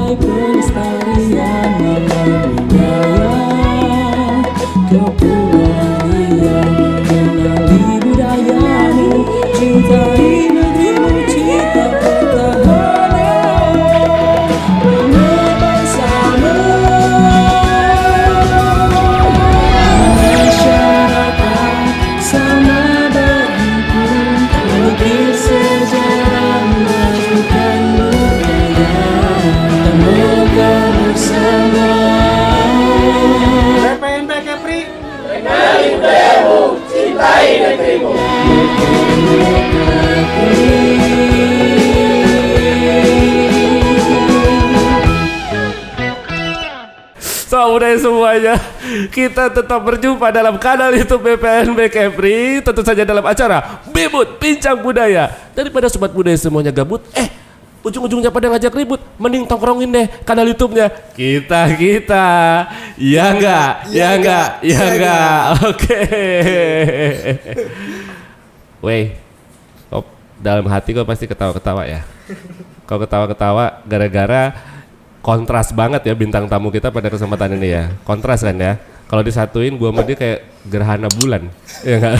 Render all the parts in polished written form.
Nilai pelestarian nilai budaya Kepulauan Riau kenali budayamu Cintai negerimu cita pertahanan Benar bersama Masyarakat sama berhimpun Ukir sejarah majukan budaya Semoga bersama PPNB Kepri Kenali budayamu, cintai negerimu. So, udah semuanya, kita tetap berjumpa dalam kanal YouTube PPNB Kepri, tentu saja dalam acara Bebut Bincang Budaya. Daripada sobat budaya semuanya gabut, ujung-ujungnya pada ngajak ribut, mending tongkrongin deh kanal YouTube-nya kita. Ya enggak? Oke. Weh, kok dalam hati kok pasti ketawa-ketawa ya. Kau ketawa-ketawa gara-gara kontras banget ya bintang tamu kita pada kesempatan ini ya. Kontras kan ya. Kalau disatuin gua sama dia kayak gerhana bulan. Ya enggak?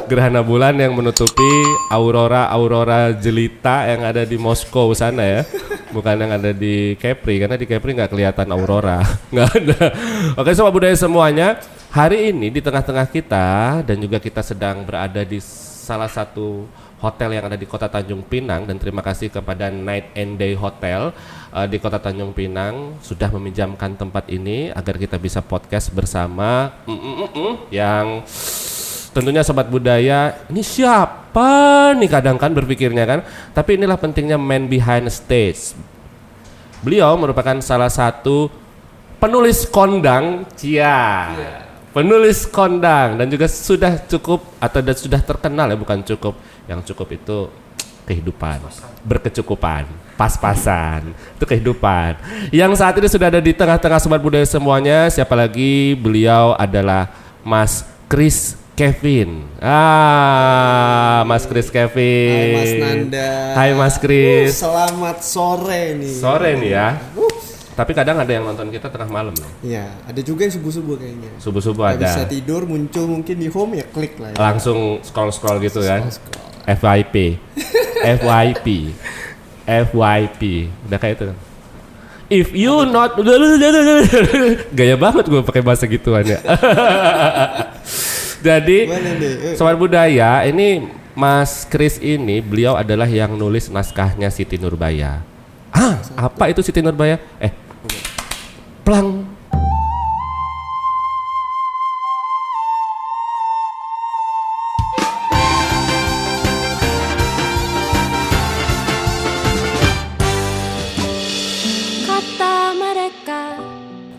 Gerhana bulan yang menutupi aurora jelita yang ada di Moskow sana ya. Bukan yang ada di Kepri, karena di Kepri nggak kelihatan aurora. Nggak ada. Oke sobat budaya semuanya, hari ini di tengah-tengah kita dan juga kita sedang berada di salah satu hotel yang ada di Kota Tanjung Pinang, dan terima kasih kepada Night and Day Hotel di Kota Tanjung Pinang sudah meminjamkan tempat ini agar kita bisa podcast bersama yang tentunya sobat budaya. Ini siapa nih kadang kan berpikirnya kan, tapi inilah pentingnya man behind stage. Beliau merupakan salah satu penulis kondang, penulis kondang, dan juga sudah cukup atau sudah terkenal ya, bukan cukup. Yang cukup itu kehidupan, berkecukupan, pas-pasan, itu kehidupan. Yang saat ini sudah ada di tengah-tengah sobat budaya semuanya, siapa lagi? Beliau adalah Mas Chris Kevin. Mas Chris Kevin. Hai Mas Nanda. Hai Mas Chris. Selamat sore nih. Sore nih ya. Tapi kadang ada yang nonton kita tengah malam loh. Iya, ada juga yang subuh-subuh kayaknya. Subuh-subuh ada. Bisa tidur, muncul mungkin di home ya klik lah ya. Langsung scroll gitu kan. Scroll. FYP. Udah kayak itu. If you not gaya banget gue pakai bahasa gituan ya. Jadi sobat budaya, ini Mas Chris ini beliau adalah yang nulis naskahnya Siti Nurbaya. Apa itu Siti Nurbaya? Plang. Kata mereka,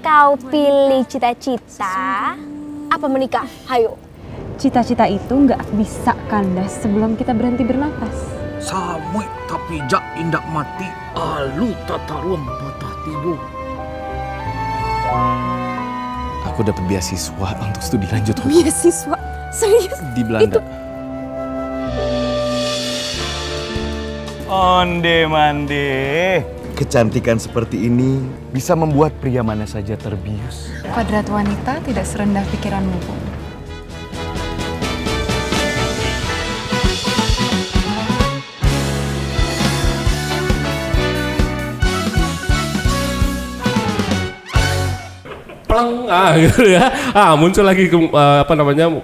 kau pilih cita-cita apa menikah? Hayo. Cita-cita itu nggak bisa kandas sebelum kita berhenti bernapas. Samui tapi jak indak mati, alu tataruang patah tidur. Aku dapat beasiswa untuk studi lanjut. Beasiswa? Serius? Di Belanda. Onde mande. Kecantikan seperti ini bisa membuat pria mana saja terbius. Kodrat wanita tidak serendah pikiranmu, Bu. Pleng, gitu ya. Muncul lagi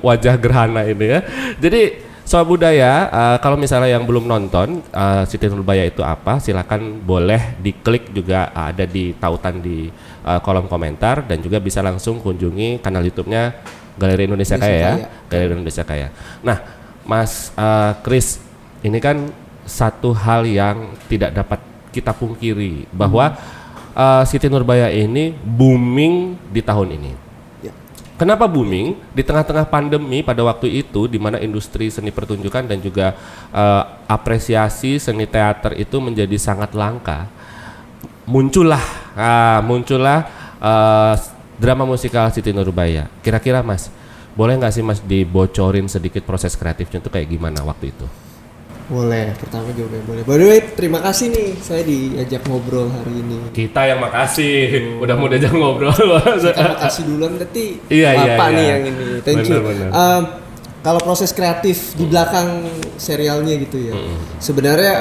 wajah gerhana ini ya. Jadi sobat budaya, kalau misalnya yang belum nonton Siti Nurbaya itu apa, silakan boleh diklik juga, ada di tautan di kolom komentar, dan juga bisa langsung kunjungi kanal YouTube-nya Galeri Indonesia Kaya ya. Galeri Indonesia Kaya. Nah, Mas Chris, ini kan satu hal yang tidak dapat kita pungkiri bahwa Siti Nurbaya ini booming di tahun ini. Ya. Kenapa booming? Di tengah-tengah pandemi pada waktu itu, di mana industri seni pertunjukan dan juga apresiasi seni teater itu menjadi sangat langka. Muncullah drama musikal Siti Nurbaya. Kira-kira Mas, boleh nggak sih Mas dibocorin sedikit proses kreatifnya itu kayak gimana waktu itu? Boleh, pertama jawabnya boleh. By the way, terima kasih nih saya diajak ngobrol hari ini. Kita yang makasih, udah mau diajak ngobrol. Kita makasih duluan berarti Iya, Bapak iya. nih yang ini. Thank you. Bener. Kalau proses kreatif di belakang serialnya gitu ya, sebenarnya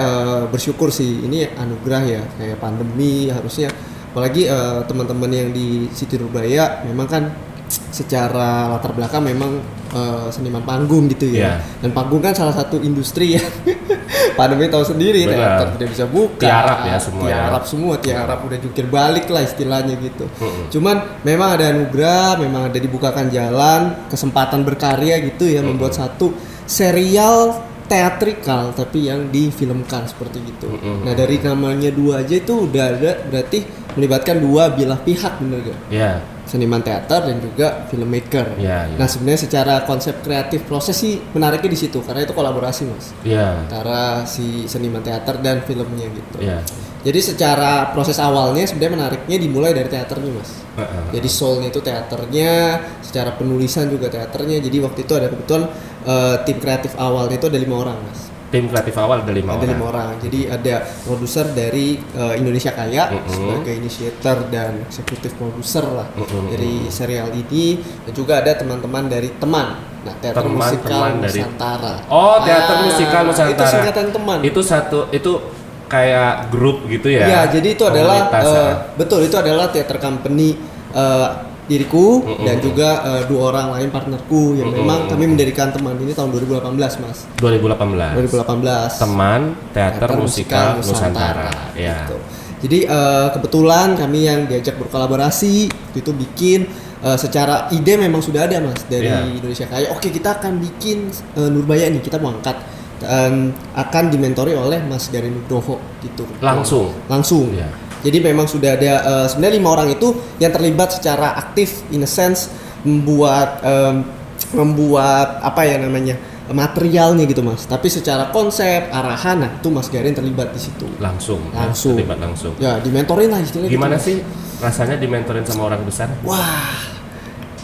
bersyukur sih, ini anugerah ya, kayak pandemi harusnya, apalagi teman-teman yang di Siti Nurbaya memang kan secara latar belakang memang seniman panggung gitu ya. Dan panggung kan salah satu industri yang pandemi tahu sendiri, teater tidak bisa buka, tiarap ya semua. Tiarap udah jungkir balik lah istilahnya gitu. Cuman memang ada anugerah, memang ada dibukakan jalan, kesempatan berkarya gitu ya, membuat satu serial teatrikal tapi yang difilmkan seperti gitu. Nah dari namanya dua aja itu udah ada, berarti melibatkan dua belah pihak, bener gak? Iya. Seniman teater dan juga filmmaker. Iya. Nah sebenarnya secara konsep kreatif proses sih menariknya di situ karena itu kolaborasi mas. Iya. Antara si seniman teater dan filmnya gitu. Iya. Jadi secara proses awalnya sebenarnya menariknya dimulai dari teaternya mas. Jadi soulnya itu teaternya, secara penulisan juga teaternya. Jadi waktu itu ada kebetulan tim kreatif awalnya itu ada 5 orang mas. Tim kreatif awal ada 5 orang. Ada 5 orang. Jadi ada produser dari Indonesia Kaya sebagai initiator dan eksekutif produser lah dari serial ini, dan juga ada teman-teman dari Teman. Nah, teater musikal Nusantara. Oh, teater musikal Nusantara. Itu singkatan Teman. Itu kayak grup gitu ya. Iya, jadi itu adalah Komunitas, betul, itu adalah theater company diriku dan juga 2 orang lain partnerku yang memang kami mendirikan Teman ini tahun 2018 mas. 2018. Teman teater musikal Nusantara. Ya. Gitu. Jadi kebetulan kami yang diajak berkolaborasi itu bikin secara ide memang sudah ada mas dari Indonesia Kaya. Oke, kita akan bikin Nurbaya nih, kita mau angkat akan dimentori oleh Mas Garin Nugroho gitu. Langsung. Ya. Jadi memang sudah ada sebenarnya 5 orang itu yang terlibat secara aktif in a sense membuat apa ya namanya materialnya gitu mas. Tapi secara konsep arahan, nah itu Mas Garin terlibat di situ. Langsung. Terlibat langsung. Ya dimentorin lah istilahnya. Gimana gitu, sih rasanya dimentorin sama orang besar? Wah,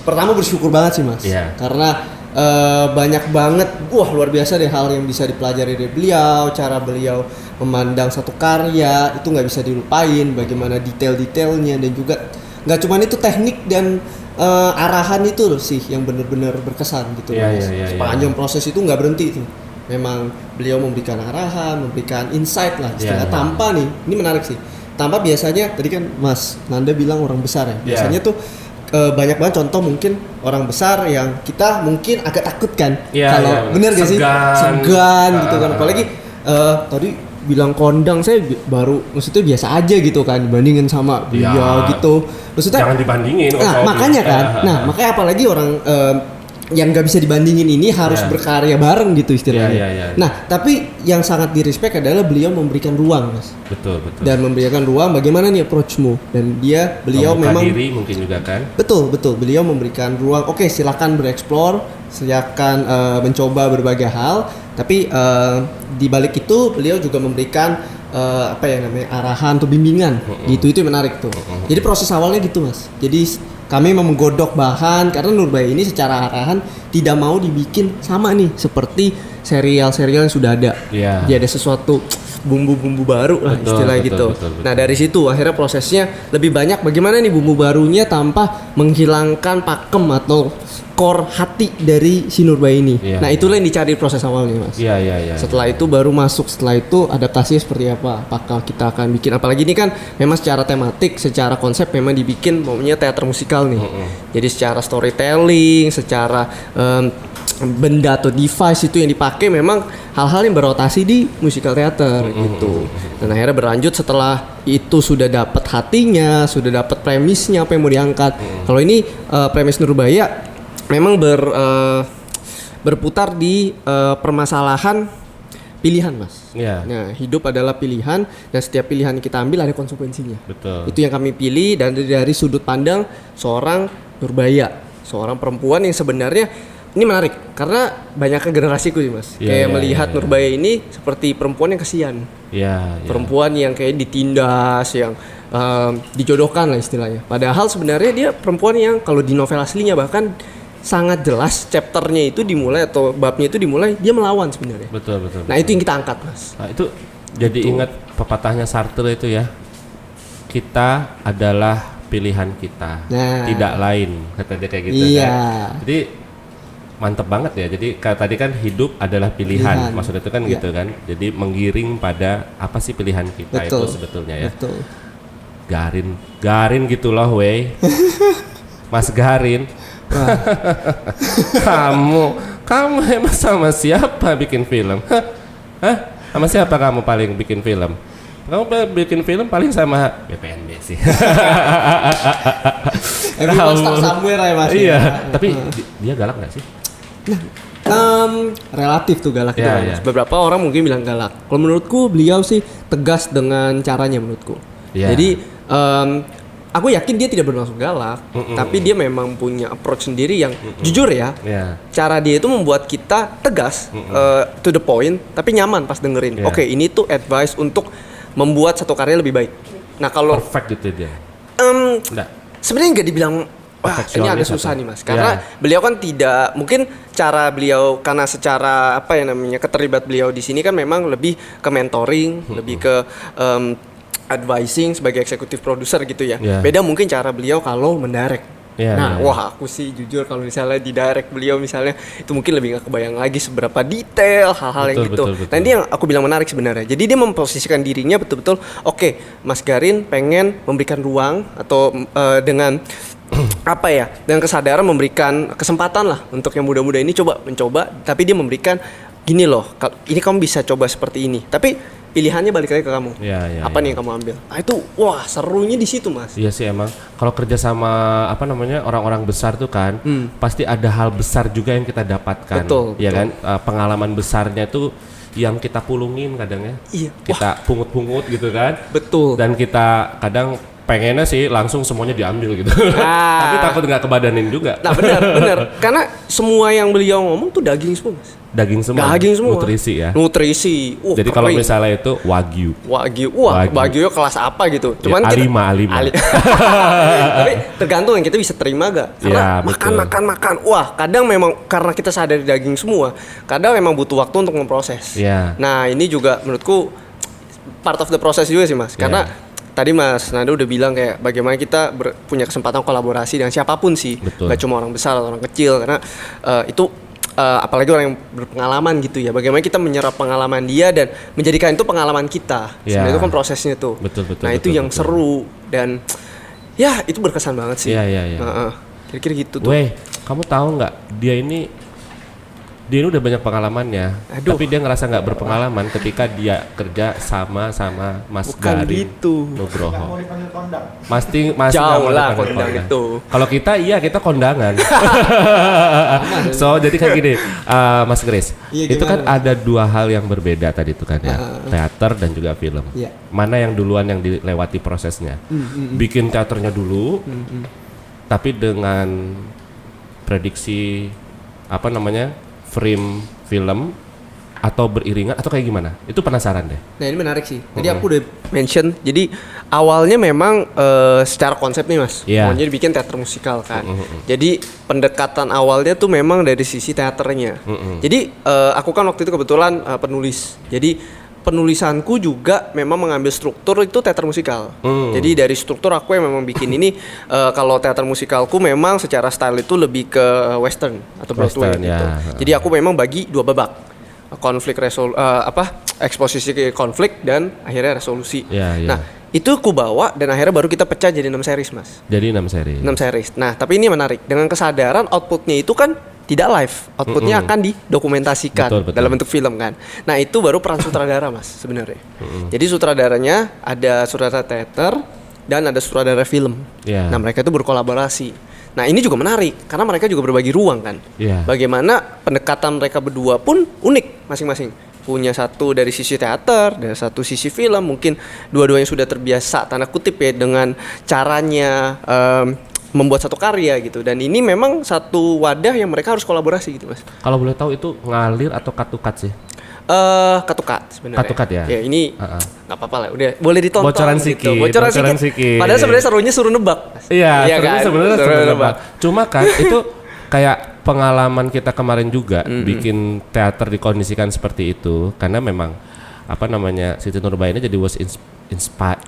pertama bersyukur banget sih mas. Iya. Karena banyak banget, luar biasa deh hal yang bisa dipelajari dari beliau, cara beliau memandang satu karya itu nggak bisa dilupain, bagaimana detail-detailnya, dan juga nggak cuman itu teknik dan arahan itu loh sih yang benar-benar berkesan gitu. Sepanjang proses itu nggak berhenti tuh, memang beliau memberikan arahan, memberikan insight lah istilah tanpa nih, ini menarik sih, tanpa biasanya tadi kan Mas Nanda bilang orang besar ya, biasanya tuh banyak banget contoh mungkin orang besar yang kita mungkin agak takut kan kalau bener gak sih segan gitu kan, apalagi tadi bilang kondang, saya baru maksudnya biasa aja gitu kan dibandingin sama dia gitu, maksudnya jangan dibandingin. Makanya kan makanya apalagi orang yang nggak bisa dibandingin ini harus berkarya bareng gitu istilahnya. Nah tapi yang sangat direspek adalah beliau memberikan ruang mas. Betul. Dan memberikan ruang bagaimana nih approach-mu, dan beliau membuka memang diri mungkin juga kan. Betul. Beliau memberikan ruang. Oke, silakan bereksplor, silakan mencoba berbagai hal. Tapi di balik itu beliau juga memberikan arahan atau bimbingan. Gitu, itu yang menarik tuh. Jadi proses awalnya gitu mas. Jadi kami mau menggodok bahan karena Nurbaya ini secara arahan tidak mau dibikin sama nih seperti serial-serial yang sudah ada. Dia ada sesuatu bumbu-bumbu baru lah istilah gitu. Betul. Nah dari situ akhirnya prosesnya lebih banyak bagaimana nih bumbu barunya tanpa menghilangkan pakem atau core hati dari si Nurbaya ini. Nah itulah yang dicari proses awalnya mas. Setelah itu baru masuk, setelah itu adaptasinya seperti apa, apakah kita akan bikin, apalagi ini kan memang secara tematik, secara konsep memang dibikin maunya teater musikal nih. Jadi secara storytelling, secara benda atau device itu yang dipakai memang hal-hal yang berotasi di musikal teater gitu. Dan akhirnya berlanjut setelah itu sudah dapat hatinya, sudah dapat premisnya apa yang mau diangkat. Kalau ini premis Nurbaya memang berputar di permasalahan pilihan mas. Nah hidup adalah pilihan dan setiap pilihan yang kita ambil ada konsekuensinya. Betul. Itu yang kami pilih dan dari sudut pandang seorang Nurbaya, seorang perempuan yang sebenarnya ini menarik karena banyaknya generasiku sih mas, melihat Nurbaya ini seperti perempuan yang kesian, perempuan yang kayak ditindas, yang dijodohkan lah istilahnya. Padahal sebenarnya dia perempuan yang kalau di novel aslinya bahkan sangat jelas chapternya itu dimulai atau babnya itu dimulai dia melawan sebenarnya. Betul. Nah itu yang kita angkat mas. Nah, itu jadi ingat pepatahnya Sartre itu ya. Kita adalah pilihan kita, tidak lain, kata dia kayak gitu Iya. kan. Jadi mantep banget ya. Jadi tadi kan hidup adalah pilihan. Maksudnya itu kan gitu kan. Jadi menggiring pada apa sih pilihan kita itu sebetulnya ya. Betul. Garin gitu loh wey. Mas Garin. kamu emang sama siapa bikin film? Hah? Sama siapa kamu paling bikin film? Kamu bikin film paling sama BPNB sih. Everyone start somewhere ya mas. Iya. Tapi dia galak nggak sih? Relatif tuh galak itu. Iya. Beberapa orang mungkin bilang galak. Kalau menurutku beliau sih tegas dengan caranya menurutku. Iya. Jadi aku yakin dia tidak bermaksud galak, tapi dia memang punya approach sendiri yang jujur ya. Iya. Cara dia itu membuat kita tegas, to the point, tapi nyaman pas dengerin. Iya. Oke, ini tuh advice untuk membuat satu karya lebih baik. Nah kalau Perfect gitu dia. Enggak. sebenarnya nggak dibilang wah ini agak susah nih mas, karena beliau kan tidak mungkin cara beliau karena secara apa ya namanya keterlibat beliau di sini kan memang lebih ke mentoring, lebih ke advising sebagai eksekutif produser gitu ya. Beda mungkin cara beliau kalau mendirect. Wah aku sih jujur kalau misalnya di direct beliau misalnya itu mungkin lebih gak kebayang lagi seberapa detail hal-hal yang gitu. Betul. Nah ini yang aku bilang menarik sebenarnya. Jadi dia memposisikan dirinya betul-betul oke, Mas Garin pengen memberikan ruang atau dengan apa ya, dengan kesadaran memberikan kesempatan lah untuk yang muda-muda ini mencoba, tapi dia memberikan gini loh, ini kamu bisa coba seperti ini, tapi pilihannya balik lagi ke kamu. Apa nih yang kamu ambil? Nah itu wah serunya di situ mas. Iya sih emang. Kalau kerja sama apa namanya orang-orang besar tuh kan, pasti ada hal besar juga yang kita dapatkan. Betul. Kan? Pengalaman besarnya tuh yang kita pulungin kadang ya. Iya. Kita pungut-pungut gitu kan. Betul. Dan kita kadang pengennya sih langsung semuanya diambil gitu. Tapi takut nggak kebadanin juga. Nah benar. Karena semua yang beliau ngomong tuh daging semua mas. Daging semua. Nutrisi ya. Nutrisi. Jadi kalau misalnya itu wagyu. Wagyu kelas apa gitu. Cuman ya, A5. Tapi tergantung yang kita bisa terima gak. Karena makan. Wah, kadang memang karena kita sadar daging semua, kadang memang butuh waktu untuk memproses. Nah, ini juga menurutku part of the process juga sih, Mas. Karena tadi Mas Nado udah bilang kayak bagaimana kita punya kesempatan kolaborasi dengan siapapun sih. Gak cuma orang besar atau orang kecil, karena itu apalagi orang yang berpengalaman gitu ya. Bagaimana kita menyerap pengalaman dia dan menjadikan itu pengalaman kita. Sebenarnya itu kan prosesnya tuh. Nah itu yang seru dan ya itu berkesan banget sih. Kira-kira gitu tuh. Weh, kamu tahu nggak dia ini udah banyak pengalamannya, tapi dia ngerasa nggak berpengalaman ketika dia kerja sama Mas Garin Nugroho. Masih jauh lah kondang itu. Kalau kita kondangan. So jadi kan gini, Mas Grace, itu kan ada dua hal yang berbeda tadi itu kan ya, teater dan juga film. Mana yang duluan yang dilewati prosesnya? Bikin teaternya dulu, tapi dengan prediksi apa namanya? Frame film atau beriringan atau kayak gimana? Itu penasaran deh. Nah ini menarik sih. Jadi aku udah mention. Jadi awalnya memang secara konsep nih mas, maunya dibikin teater musikal kan. Jadi pendekatan awalnya tuh memang dari sisi teaternya. Jadi aku kan waktu itu kebetulan penulis. Jadi penulisanku juga memang mengambil struktur itu teater musikal. Jadi dari struktur aku yang memang bikin ini kalau teater musikalku memang secara style itu lebih ke western atau Broadway gitu. Jadi aku memang bagi dua babak. Konflik eksposisi ke konflik dan akhirnya resolusi. Nah, itu aku bawa dan akhirnya baru kita pecah jadi 6 series, Mas. Jadi 6 series. 6 series. Nah, tapi ini menarik. Dengan kesadaran outputnya itu kan tidak live, outputnya akan didokumentasikan dalam bentuk film kan. Nah itu baru peran sutradara mas sebenarnya. Jadi sutradaranya ada sutradara teater dan ada sutradara film. Nah mereka itu berkolaborasi. Nah ini juga menarik karena mereka juga berbagi ruang kan. Bagaimana pendekatan mereka berdua pun unik masing-masing. Punya satu dari sisi teater dan satu sisi film. Mungkin dua-duanya sudah terbiasa tanda kutip ya dengan caranya membuat satu karya gitu, dan ini memang satu wadah yang mereka harus kolaborasi gitu mas. Kalau boleh tahu itu ngalir atau cut to cut sih? Cut to cut sebenarnya. Cut to cut ya? Ya ini nggak apa-apa lah, udah boleh ditonton. Bocoran gitu. Siki. Bocoran Siki. Padahal sebenarnya serunya suruh nebak. Iya kan? Sebenarnya suruh nebak. Cuma kan itu kayak pengalaman kita kemarin juga bikin teater dikondisikan seperti itu karena memang apa namanya Siti Nurbaya ini jadi was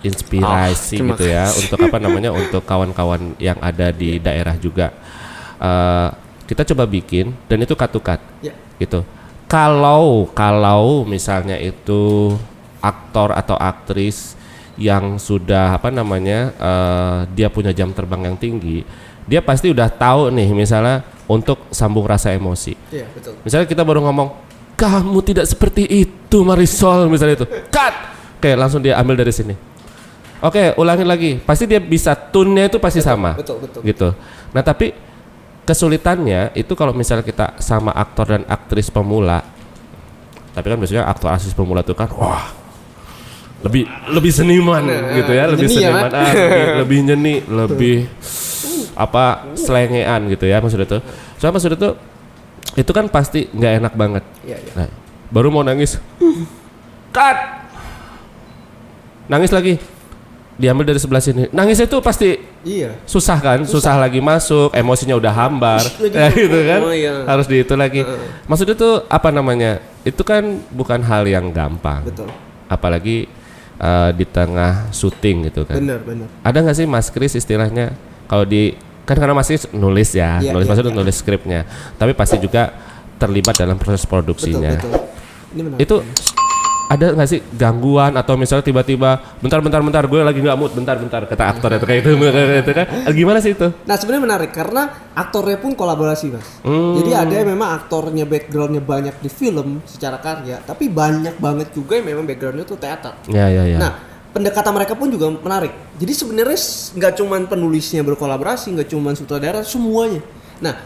inspirasi gitu ya untuk apa namanya untuk kawan-kawan yang ada di daerah juga. Kita coba bikin dan itu cut to cut gitu. Kalau misalnya itu aktor atau aktris yang sudah apa namanya dia punya jam terbang yang tinggi, dia pasti udah tahu nih misalnya untuk sambung rasa emosi. Iya, betul. Misalnya kita baru ngomong, kamu tidak seperti itu Marisol misalnya itu, cut. Oke, langsung dia ambil dari sini. Oke, ulangin lagi. Pasti dia bisa tune-nya itu pasti sama. Betul. Gitu. Nah, tapi kesulitannya itu kalau misalnya kita sama aktor dan aktris pemula. Tapi kan biasanya aktor aktris pemula itu kan wah lebih seniman gitu ya, lebih seniman, lebih nyeni, lebih apa selengean gitu ya maksudnya tuh. Soalnya maksudnya tuh itu kan pasti nggak enak banget. Nah, baru mau nangis, cut, nangis lagi, diambil dari sebelah sini. Nangis itu pasti susah kan, susah lagi masuk, emosinya udah hambar, ya gitu kan, harus di itu lagi. Maksudnya tuh apa namanya? Itu kan bukan hal yang gampang. Betul. Apalagi di tengah syuting gitu kan. Bener. Ada nggak sih Mas Kris istilahnya kalau di kan karena Mas Kris nulis ya, maksudnya nulis skripnya, tapi pasti juga terlibat dalam proses produksinya. Betul. Ini menarik. Itu ada nggak sih gangguan atau misalnya tiba-tiba bentar gue lagi nggak mood, bentar kata aktor itu kayak itu kan gimana sih itu? Nah sebenarnya menarik karena aktornya pun kolaborasi Mas. Jadi ada yang memang aktornya backgroundnya banyak di film secara karya, tapi banyak banget juga yang memang backgroundnya tuh teater. Ya. Nah pendekatan mereka pun juga menarik. Jadi sebenarnya nggak cuman penulisnya berkolaborasi, nggak cuman sutradara, semuanya. Nah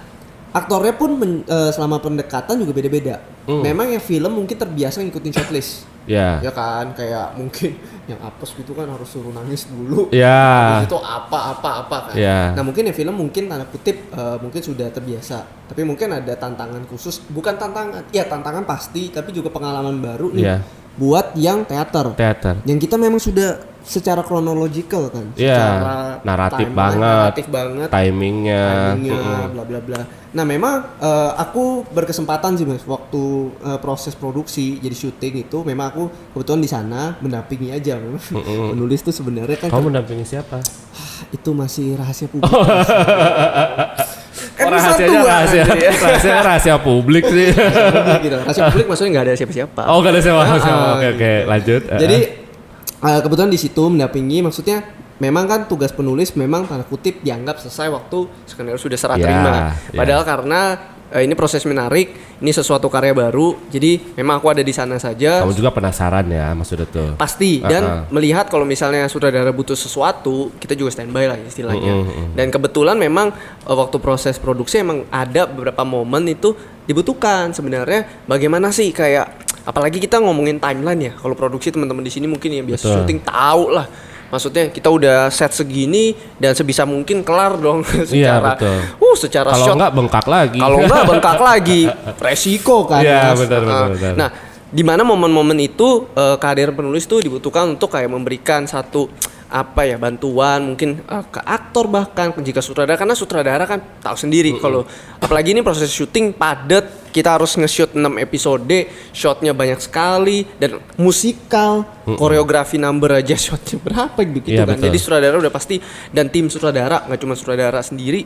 aktornya pun selama pendekatan juga beda-beda. Memang yang film mungkin terbiasa ngikutin shortlist. Ya kan, kayak mungkin yang apes gitu kan harus suruh nangis dulu. Terus itu apa kan. Nah mungkin yang film mungkin tanda kutip mungkin sudah terbiasa. Tapi mungkin ada tantangan khusus, bukan tantangan, ya tantangan pasti, tapi juga pengalaman baru nih buat yang teater. Yang kita memang sudah secara kronologikal kan, secara naratif banget, timingnya, bla bla bla. Nah memang aku berkesempatan sih Mas waktu proses produksi jadi syuting itu memang aku kebetulan di sana mendampingi aja. Penulis tuh sebenarnya kan. Kamu mendampingi siapa? Itu masih rahasia publik. Rahasia publik sih. Rahasia publik maksudnya nggak ada siapa-siapa. Oh nggak ada siapa-siapa. Oke lanjut. Jadi kebetulan di situ mendampingi, maksudnya memang kan tugas penulis memang tanda kutip dianggap selesai waktu skenario sudah serah terima. Padahal karena ini proses menarik, ini sesuatu karya baru, jadi memang aku ada di sana saja. Kamu juga penasaran ya maksudnya tuh. Pasti, dan melihat kalau misalnya sutradara butuh sesuatu, kita juga standby lah istilahnya. Dan kebetulan memang waktu proses produksi emang ada beberapa momen itu dibutuhkan sebenarnya. Bagaimana sih kayak apalagi kita ngomongin timeline ya. Kalau produksi teman-teman di sini mungkin ya biasa syuting tahu lah. Maksudnya kita udah set segini dan sebisa mungkin kelar dong secara secara kalau shot. Kalau enggak bengkak lagi. Resiko kan. Iya, benar. Nah, di mana momen-momen itu kehadiran penulis tuh dibutuhkan untuk kayak memberikan satu bantuan mungkin ke aktor, bahkan jika sutradara, karena sutradara kan tahu sendiri kalau apalagi ini proses syuting padat, kita harus nge-shoot 6 episode, shotnya banyak sekali dan musikal, koreografi number aja shotnya berapa gitu kan. Betul. Jadi sutradara udah pasti, dan tim sutradara nggak cuma sutradara sendiri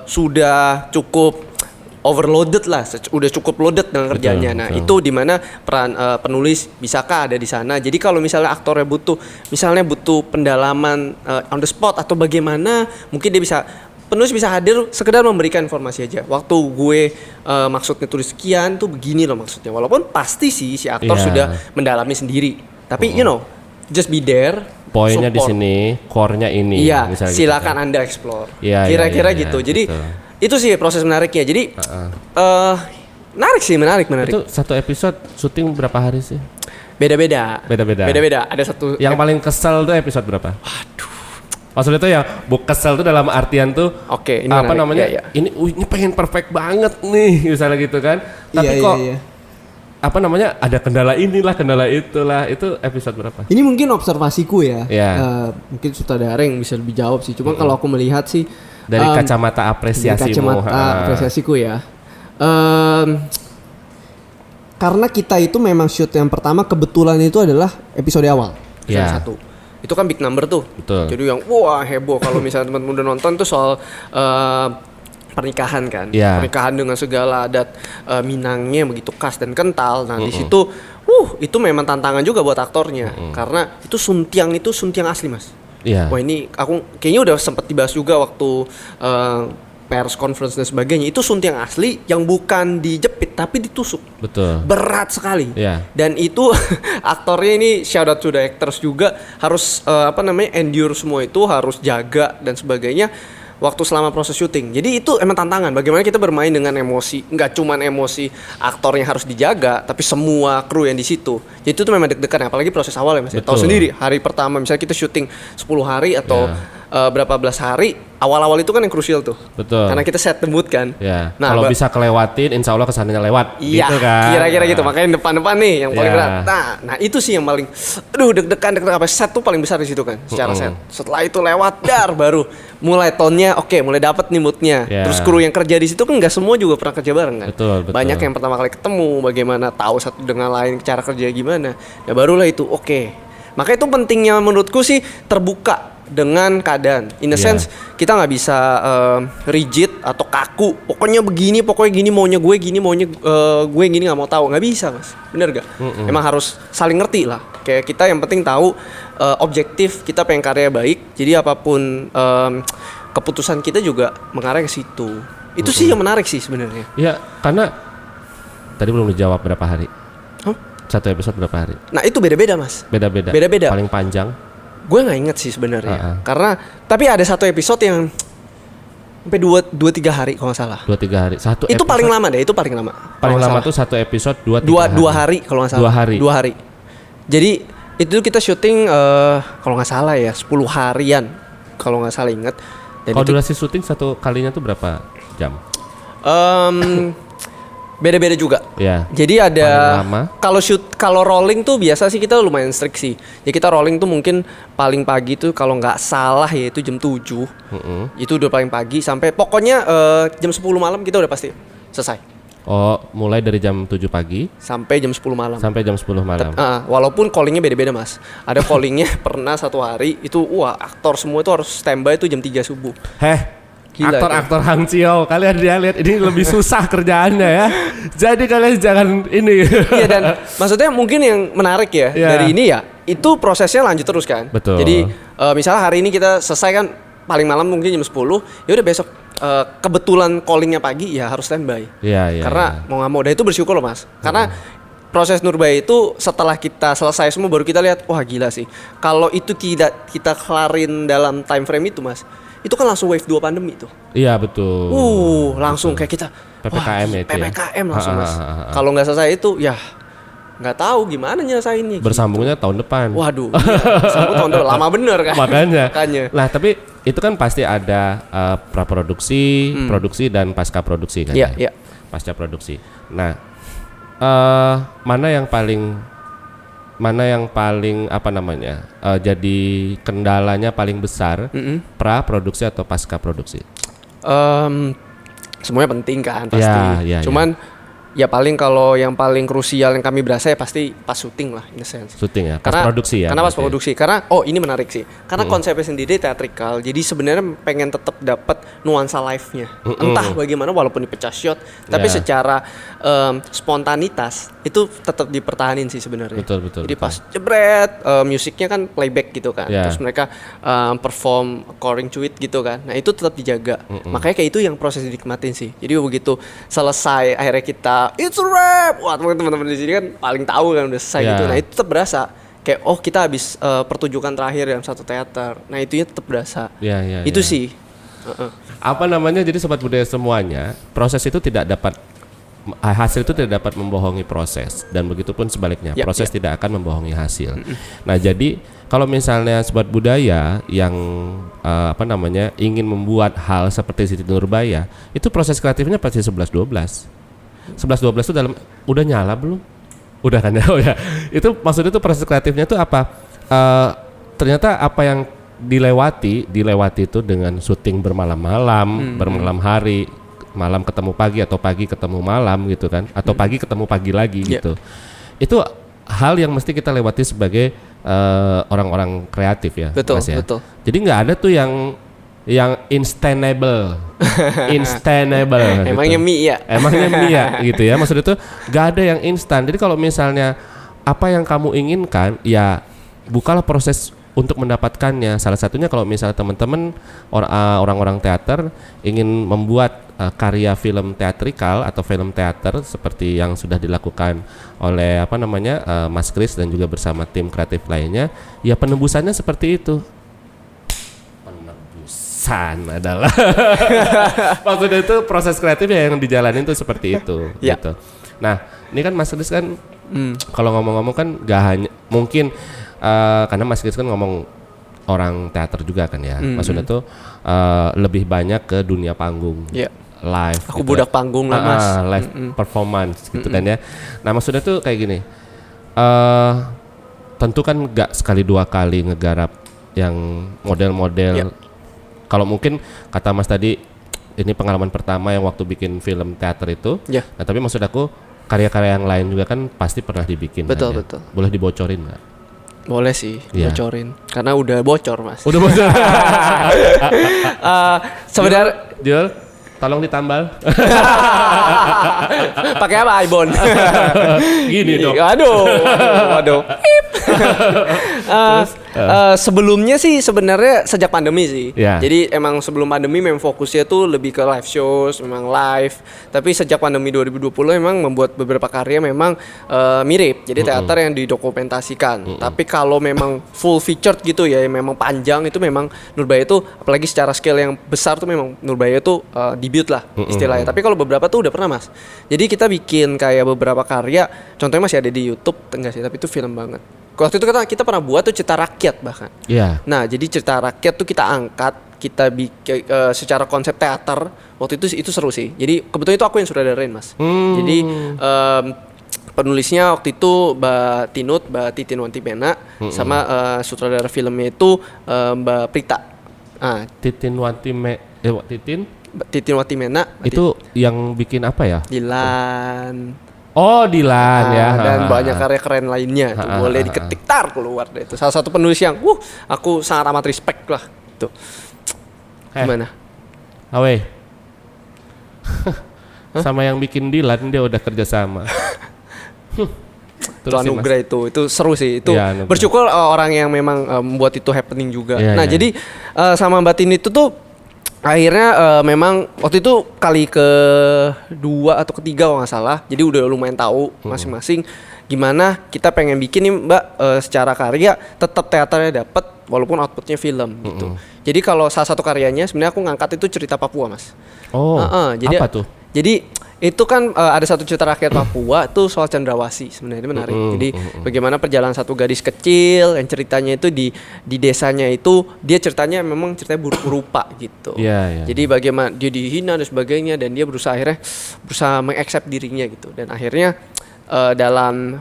sudah cukup overloaded lah, udah cukup loaded dengan kerjanya. Nah itu dimana peran penulis bisakah ada di sana. Jadi kalau misalnya aktornya butuh pendalaman on the spot atau bagaimana, mungkin dia bisa, penulis bisa hadir sekedar memberikan informasi aja. Waktu gue maksudnya tulis sekian tuh begini loh maksudnya. Walaupun pasti sih si aktor sudah mendalami sendiri. Tapi just be there. Poinnya di sini, core-nya ini. Iya, silakan gitu. Anda explore. Kira-kira gitu. Jadi itu sih proses menariknya. Jadi menarik. Itu satu episode syuting berapa hari sih? Beda-beda. Ada satu yang paling kesel tuh episode berapa? Waduh. Maksudnya tuh yang kesel tuh dalam artian tuh ini apa menarik. namanya? Ini pengen perfect banget nih misalnya gitu kan. Tapi apa namanya, ada kendala inilah, kendala itulah. Itu episode berapa? Ini mungkin observasiku ya. Mungkin sutradara yang bisa lebih jawab sih. Cuma kalau aku melihat sih Dari kacamata apresiasimu. Dari kacamata apresiasiku ya. Karena kita itu memang shoot yang pertama kebetulan itu adalah episode awal, episode 1. Itu kan big number tuh. Betul. Jadi yang wah heboh kalau misalnya teman-teman udah nonton tuh soal pernikahan kan. Pernikahan dengan segala adat Minangnya begitu khas dan kental. Nah, di situ itu memang tantangan juga buat aktornya karena itu suntiang asli, Mas. Wah, ini aku kayaknya udah sempat dibahas juga waktu pers conference dan sebagainya. Itu suntiang asli yang bukan dijepit tapi ditusuk. Betul. Berat sekali. Dan itu aktornya ini shout out to the actors juga harus endure semua itu, harus jaga dan sebagainya waktu selama proses syuting. Jadi itu emang tantangan bagaimana kita bermain dengan emosi, nggak cuman emosi aktornya harus dijaga, tapi semua kru yang di situ. Jadi itu tuh memang deg-degan, apalagi proses awal ya Mas. Tahu sendiri, hari pertama misalnya kita syuting 10 hari atau berapa belas hari, awal-awal itu kan yang krusial tuh. Betul. Karena kita set the mood kan. Nah, kalau bisa kelewatin, insya Allah kesananya lewat. Iya, gitu kan. Kira-kira gitu. Makanya depan-depan nih yang paling berat. Nah itu sih yang paling, deg-degan apa set tuh paling besar di situ kan, secara set. Setelah itu lewat baru mulai tone-nya mulai dapat nih mood-nya. Terus kru yang kerja di situ kan nggak semua juga pernah kerja bareng kan. Betul. Banyak yang pertama kali ketemu, bagaimana tahu satu dengan lain cara kerja gimana. Ya barulah itu Makanya itu pentingnya menurutku sih terbuka dengan keadaan. In a sense kita nggak bisa rigid atau kaku. Pokoknya gini maunya gue gini, maunya gue gini, nggak mau tahu. Nggak bisa Mas, bener gak? Emang harus saling ngerti lah. Kayak kita yang penting tahu objektif kita pengen karya baik. Jadi apapun keputusan kita juga mengarah ke situ. Itu sih yang menarik sih sebenarnya. Iya, karena tadi belum dijawab berapa hari. Satu episode berapa hari? Nah itu beda-beda Mas. Beda-beda. Paling panjang? Gue nggak inget sih sebenarnya. Karena tapi ada satu episode yang sampai 2-3 hari kalau nggak salah. 2-3 hari. Satu itu episode, paling lama deh. Itu paling lama. Paling lama tuh satu episode 2-3 hari. 2 hari kalau nggak salah. 2 hari. Jadi itu kita syuting kalau nggak salah ya 10 harian kalau nggak salah inget. Kalau durasi syuting satu kalinya tuh berapa jam? Beda-beda juga. Jadi ada kalau rolling tuh biasa sih kita lumayan strict sih. Ya kita rolling tuh mungkin paling pagi tuh kalau nggak salah ya itu jam 7. Itu udah paling pagi sampai pokoknya jam 10 malam kita udah pasti selesai. Mulai dari jam 7 pagi sampai jam 10 malam. Walaupun callingnya beda-beda Mas. Ada callingnya pernah satu hari itu aktor semua itu harus standby itu jam 3 subuh. Aktor-aktor Hang Cio, kalian lihat ini lebih susah kerjaannya ya. Jadi kalian jangan ini. Iya, dan maksudnya mungkin yang menarik ya dari ini ya, itu prosesnya lanjut terus kan. Betul. Jadi misalnya hari ini kita selesai kan paling malam mungkin jam 10, ya udah besok kebetulan callingnya pagi ya harus standby. Karena mau nggak mau, dan itu bersyukur loh Mas. Karena proses Nurbaya itu setelah kita selesai semua baru kita lihat, wah gila sih. Kalau itu kita kelarin dalam time frame itu Mas, itu kan langsung wave 2 pandemi tuh. Iya betul. Langsung kayak kita PPKM ya itu. PPKM langsung Mas. Kalau nggak selesai itu ya nggak tahu gimana nyelesainnya. Bersambungnya tahun depan. Waduh. Bersambung tahun depan lama bener kan. Makanya. Nah tapi itu kan pasti ada praproduksi, produksi dan pasca produksi kan. Iya. Pasca produksi. Nah mana yang paling jadi kendalanya paling besar, pra produksi atau pasca produksi? Semuanya penting kan pasti. Cuman ya paling kalau yang paling krusial yang kami berasa ya pasti pas syuting lah, in a sense. Syuting ya, pas produksi ya. Karena pas produksi, karena ini menarik sih. Karena konsepnya sendiri teatrikal, jadi sebenarnya pengen tetap dapat nuansa live-nya. Entah bagaimana walaupun dipecah shot, tapi secara spontanitas itu tetap dipertahanin sih sebenarnya. Betul. Jadi pas jebret, musiknya kan playback gitu kan. Terus mereka perform according to it gitu kan. Nah, itu tetap dijaga. Makanya kayak itu yang proses dinikmatin sih. Jadi begitu selesai akhirnya kita it's a wrap. Wah, teman-teman di sini kan paling tahu kan udah selesai gitu. Nah, itu tetap berasa kayak kita habis pertunjukan terakhir dalam satu teater. Nah, itunya tetap berasa. Itu sih. Jadi Sobat Budaya semuanya, proses itu tidak dapat hasil itu tidak dapat membohongi proses, dan begitupun sebaliknya, proses tidak akan membohongi hasil. Nah, jadi kalau misalnya Sobat Budaya yang ingin membuat hal seperti Siti Nurbaya, itu proses kreatifnya pasti 11-12 itu udah nyala belum? Udah kan ya? Itu maksudnya tuh proses kreatifnya tuh apa? Ternyata apa yang dilewati itu dengan syuting bermalam-malam, bermalam hari, malam ketemu pagi atau pagi ketemu malam gitu kan, atau pagi ketemu pagi lagi gitu. Itu hal yang mesti kita lewati sebagai orang-orang kreatif ya, Betul, Mas ya. betul. Jadi nggak ada tuh yang instantable, Emangnya gitu. mie ya? Emangnya mie ya gitu ya. Maksudnya tuh nggak ada yang instan. Jadi kalau misalnya apa yang kamu inginkan, ya bukalah proses untuk mendapatkannya. Salah satunya kalau misalnya teman-teman orang-orang teater ingin membuat karya film teatrikal atau film teater seperti yang sudah dilakukan oleh Mas Kris dan juga bersama tim kreatif lainnya, ya penembusannya seperti itu. Adalah maksudnya itu proses kreatif yang dijalanin tuh seperti itu gitu. Nah ini kan Mas Kris kan kalau ngomong-ngomong kan gak hanya mungkin karena Mas Kris kan ngomong orang teater juga kan ya, maksudnya tuh lebih banyak ke dunia panggung, live. Aku gitu budak panggung lah Mas. Live performance gitu kan ya. Nah maksudnya tuh kayak gini, tentu kan gak sekali dua kali ngegarap yang model-model. Kalau mungkin kata Mas tadi ini pengalaman pertama yang waktu bikin film teater itu. Nah tapi maksud aku karya-karya yang lain juga kan pasti pernah dibikin. Betul, kan, ya? betul. Boleh dibocorin nggak? Boleh sih, bocorin. Karena udah bocor Mas. Udah bocor. Sebenarnya Jul, tolong ditambal. pakai apa iPhone? Gini dong. Waduh. Sebelumnya sih sebenarnya sejak pandemi sih. Jadi emang sebelum pandemi memang fokusnya tuh lebih ke live shows, memang live. Tapi sejak pandemi 2020 memang membuat beberapa karya memang mirip. Jadi teater yang didokumentasikan. Tapi kalau memang full featured gitu ya, memang panjang itu memang Nurbaya itu apalagi secara scale yang besar tuh memang Nurbaya itu debut lah istilahnya. Tapi kalau beberapa tuh udah pernah Mas. Jadi kita bikin kayak beberapa karya, contohnya masih ada di YouTube, enggak sih, tapi itu film banget. Waktu itu kita pernah buat tuh cerita rakyat bahkan. Nah, jadi cerita rakyat tuh kita angkat, kita bikin secara konsep teater. Waktu itu seru sih. Jadi kebetulan itu aku yang sutradarain Mas. Jadi penulisnya waktu itu Mbak Titin Wantimena sama sutradara filmnya itu Mbak Prita. Titin Wantimena itu yang bikin apa ya? Dilan. Oh Dilan ya. Dan banyak karya keren lainnya tuh boleh diketik keluar deh itu. Salah satu penulis yang aku sangat amat respect lah tuh. Gimana? Awe. Sama yang bikin Dilan dia udah kerja sama. Itu anugerah itu seru sih itu. Bersyukur orang yang memang membuat itu happening juga. Jadi sama Mbak Tini itu tuh akhirnya memang waktu itu kali kedua atau ketiga kalau nggak salah. Jadi udah lumayan tahu masing-masing gimana kita pengen bikin nih Mbak secara karya tetap teaternya dapat walaupun outputnya film gitu. Jadi kalau salah satu karyanya sebenarnya aku ngangkat itu cerita Papua Mas. Jadi apa tuh? Jadi itu kan ada satu cerita rakyat Papua tuh soal cendrawasih sebenarnya menarik. Jadi bagaimana perjalanan satu gadis kecil yang ceritanya itu di desanya itu dia ceritanya memang ceritanya buruk rupa gitu. Jadi bagaimana dia dihina dan sebagainya dan dia berusaha mengaccept dirinya gitu dan akhirnya dalam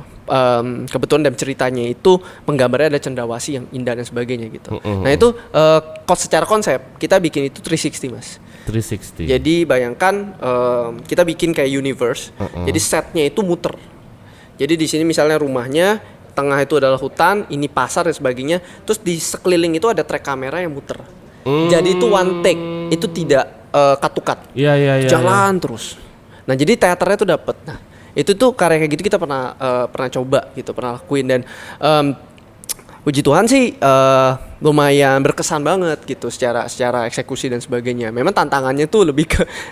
kebetulan dalam ceritanya itu penggambarnya ada cendrawasih yang indah dan sebagainya gitu. Nah itu secara konsep kita bikin itu 360 Mas. 360. Jadi bayangkan kita bikin kayak universe. Jadi setnya itu muter. Jadi di sini misalnya rumahnya, tengah itu adalah hutan, ini pasar dan sebagainya. Terus di sekeliling itu ada track kamera yang muter. Jadi itu one take, itu tidak cut to cut. Jalan terus. Nah jadi teaternya tuh dapet. Nah itu tuh karya kayak gitu kita pernah coba gitu, pernah lakuin dan puji Tuhan sih lumayan berkesan banget gitu secara eksekusi dan sebagainya. Memang tantangannya tuh lebih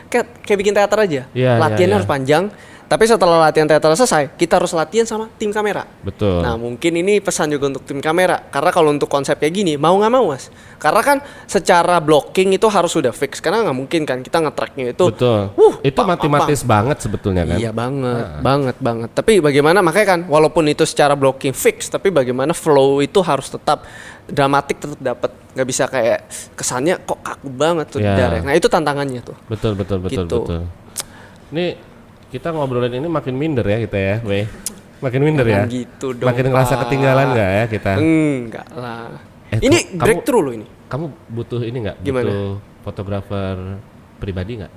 kayak bikin teater aja. Latihannya harus panjang. Tapi setelah latihan teater selesai, kita harus latihan sama tim kamera. Betul. Nah mungkin ini pesan juga untuk tim kamera. Karena kalau untuk konsep kayak gini, mau nggak mau Mas. Karena kan secara blocking itu harus sudah fix. Karena nggak mungkin kan kita nge-tracknya itu. Betul. Itu matematis banget sebetulnya kan. Iya banget. Tapi bagaimana makanya kan, walaupun itu secara blocking fix, tapi bagaimana flow itu harus tetap dramatik, tetap dapat. Nggak bisa kayak kesannya kok kaku banget tuh direct. Nah itu tantangannya tuh. Betul. Ini kita ngobrolin ini makin minder ya kita ya, Makin minder ya. Gitu dong. Makin ngerasa ketinggalan nggak ya kita? Enggak lah. Ini breakthrough loh ini. Kamu butuh ini nggak? Gimana? Butuh fotografer pribadi nggak?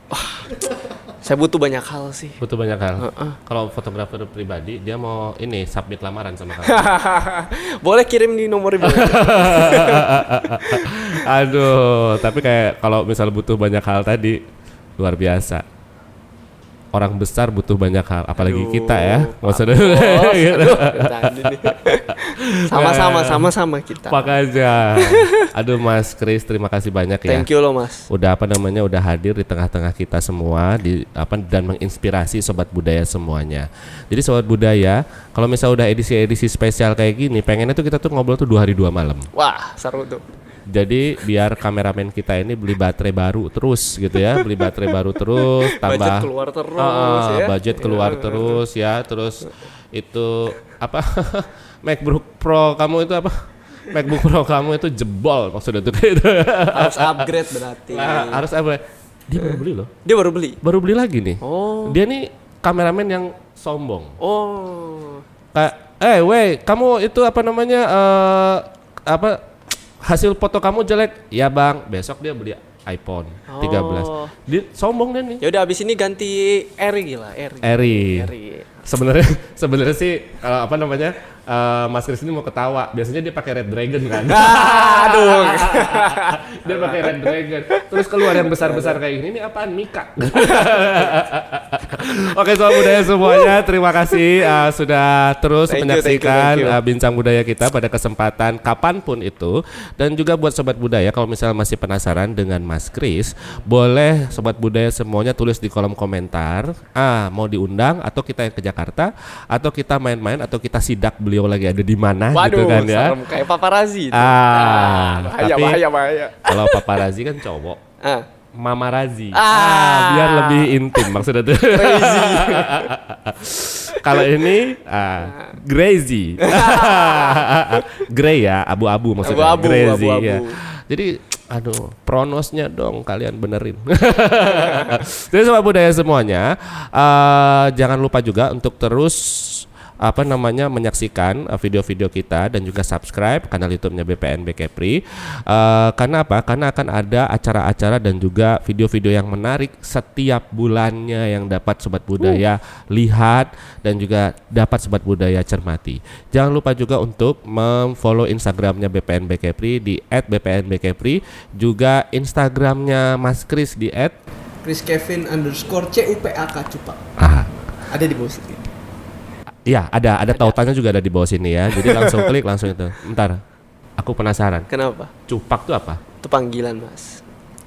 Saya butuh banyak hal sih. Butuh banyak hal. Kalau fotografer pribadi dia mau ini submit lamaran sama kamu. Boleh kirim di nomor ibu. Aduh, tapi kayak kalau misal butuh banyak hal tadi luar biasa. Orang besar butuh banyak hal, apalagi kita ya. Maksudnya sama-sama kita. Pak aja. Aduh Mas Kris, terima kasih banyak ya. Thank you loh Mas. Udah udah hadir di tengah-tengah kita semua dan menginspirasi sobat budaya semuanya. Jadi sobat budaya, kalau misalnya udah edisi spesial kayak gini, pengennya tuh kita tuh ngobrol tuh 2 hari 2 malam. Wah, seru tuh. Jadi biar kameramen kita ini beli baterai baru terus gitu ya, beli baterai baru terus, tambah budget keluar terus ya. Budget keluar terus ya, terus itu apa MacBook Pro kamu itu apa? MacBook Pro kamu itu jebol maksudnya tuh kayak itu. Harus upgrade berarti. Nah, harus upgrade. Dia baru beli loh. Dia baru beli. Baru beli lagi nih. Oh. Dia nih kameramen yang sombong. Oh. Kayak, weh, kamu itu apa namanya hasil foto kamu jelek. Ya bang, besok dia beli iPhone 13. Dia sombong dia nih. Ya udah abis ini ganti Eri lah, Eri. Sebenarnya sih kalau apa namanya Mas Kris ini mau ketawa. Biasanya dia pakai Red Dragon kan. Aduh. Dia pakai Red Dragon. Terus keluar yang besar-besar kayak gini. Ini apaan? Mika. Oke sobat budaya semuanya, terima kasih sudah terus menyaksikan bincang budaya kita pada kesempatan kapanpun itu. Dan juga buat sobat budaya kalau misalnya masih penasaran dengan Mas Kris, boleh sobat budaya semuanya tulis di kolom komentar. Mau diundang atau kita yang ke Jakarta, atau kita main-main, atau kita sidak beliau lagi ada di mana gitu kan ya. Waduh, kayak paparazzi itu. Bahaya. Kalau paparazzi kan cowok. Mamarazi. Biar lebih intim maksudnya tuh. Crazy. Kalau ini Crazy. Grey ya, abu-abu maksudnya. Abu-abu. Ya. Jadi pronosnya dong kalian benerin. Jadi sobat budaya semuanya, jangan lupa juga untuk terus menyaksikan video-video kita dan juga subscribe kanal YouTube-nya BPNB Kepri. Karena apa? Karena akan ada acara-acara dan juga video-video yang menarik setiap bulannya yang dapat sobat budaya lihat dan juga dapat sobat budaya cermati. Jangan lupa juga untuk memfollow Instagramnya BPNB Kepri di @BPNBKepri, juga Instagramnya Mas Kris di @KrisKevin_CUPAK Cupak. Ada di bawah sini. Iya, ada tautannya juga ada di bawah sini ya. Jadi langsung klik langsung itu. Bentar, aku penasaran. Kenapa? Cupak tuh apa? Itu panggilan Mas.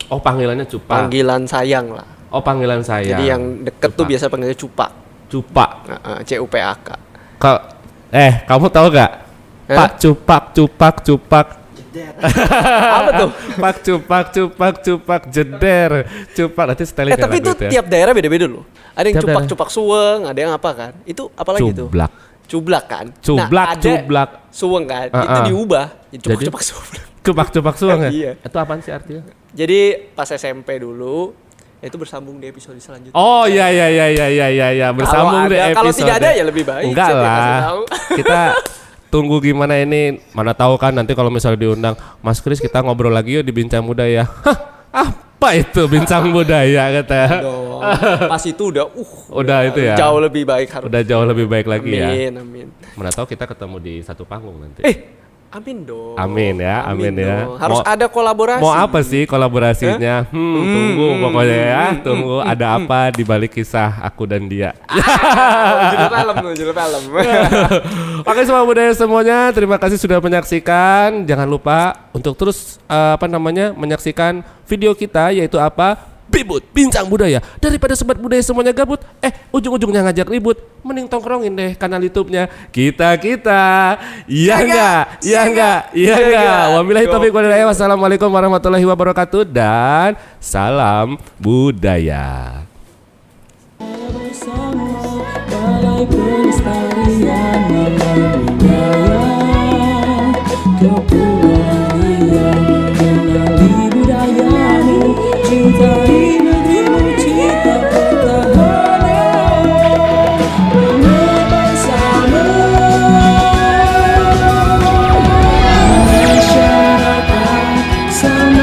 Oh, panggilannya Cupak. Panggilan sayang lah. Oh, panggilan sayang. Jadi yang deket tuh biasa panggilnya Cupak. Cupak. CUPAK. Kamu tahu gak? Pak Cupak. Apa tuh? Cupak jeder. Cupak nanti styling. Tapi itu tiap daerah beda-beda loh. Ada yang tiap cupak suweng, ada yang apa kan? Itu apa lagi tuh? Cublak kan? Cublak. Suweng kan? Itu diubah. Jadi cupak suweng. Cupak suweng ya? Iya. Itu apaan sih artinya? Jadi pas SMP dulu itu bersambung di episode selanjutnya. Oh iya bersambung di episode. Kalau tidak ada ya lebih baik. Enggak lah. Kita tunggu gimana ini, mana tahu kan nanti kalau misalnya diundang Mas Kris kita ngobrol lagi yuk di Bincang Budaya. Apa itu Bincang Budaya kata? Pas itu udah itu ya. Jauh lebih baik harus. Udah jauh lebih baik lagi ya. Amin. Mana tahu kita ketemu di satu panggung nanti. Amin dong. Amin ya. Harus ada kolaborasi. Mau apa sih kolaborasinya? Tunggu pokoknya ya. Tunggu ada apa di balik kisah aku dan dia. Judul film. Oke sobat budaya semuanya, terima kasih sudah menyaksikan. Jangan lupa untuk terus menyaksikan video kita, yaitu Bibut Bincang Budaya. Daripada sobat budaya semuanya gabut, ujung-ujungnya ngajak ribut, mending tongkrongin deh kanal YouTube-nya kita. Iya enggak? Wabillahi taufiq wal hidayah. Wassalamualaikum warahmatullahi wabarakatuh dan salam budaya. Balai Pelestarian Marga Budaya Kepulauan Riau, kenali budayamu, cintai negerimu, cita pertahanan bersama Malaysia. bersama